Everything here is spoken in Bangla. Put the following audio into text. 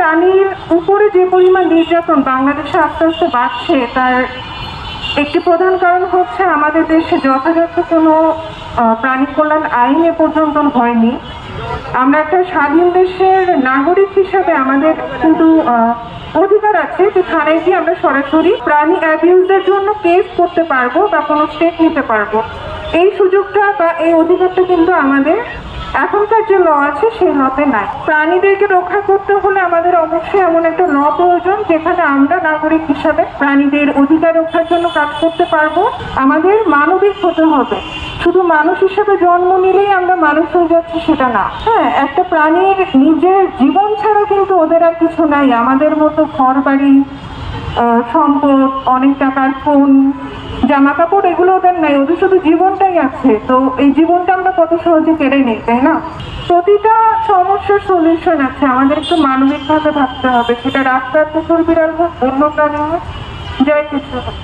প্রাণীর উপরে যে পরিমাণ নির্যাতন বাংলাদেশে আস্তে আস্তে বাড়ছে, তার একটি প্রধান কারণ হচ্ছে আমাদের দেশে যথাযথ কোনো প্রাণী কল্যাণ আইন এ পর্যন্ত হয়নি। আমরা একটা স্বাধীন দেশের নাগরিক হিসাবে আমাদের কিন্তু অধিকার আছে যে থানায় গিয়ে আমরা সরাসরি প্রাণী অ্যাবিউজের জন্য কেস করতে পারবো বা কোনো স্টেপ নিতে পারবো। এই সুযোগটা বা এই অধিকারটা কিন্তু আমাদের এখনকার যে ল আছে সেই লতে নাই। প্রাণীদেরকে রক্ষা করতে হলে আমাদের অবশ্যই এমন একটা ল প্রয়োজন যেখানে আমরা নাগরিক হিসাবে প্রাণীদের অধিকার রক্ষার জন্য কাজ করতে পারবো। আমাদের মানবিক হতে হবে, শুধু মানুষ হিসেবে জন্ম নিলেই আমরা মানুষ হয়ে যাচ্ছি সেটা না। হ্যাঁ, একটা প্রাণীর নিজের জীবন ছাড়া কিন্তু ওদের আর কিছু নাই। আমাদের মতো ঘর বাড়ি, সম্পদ, অনেক টাকার ফোন, জামা কাপড় এগুলো ওদের নাই, ওদের শুধু জীবনটাই আছে। তো এই জীবনটা আমরা কত সহজে কেড়ে নিই, তাই না? প্রতিটা সমস্যার সলিউশন আছে, আমাদের একটু মানবিকভাবে ভাবতে হবে, সেটা রাস্তার কুকুর বিড়াল হোক, অন্য প্রাণী হোক, যাই কিছু হোক।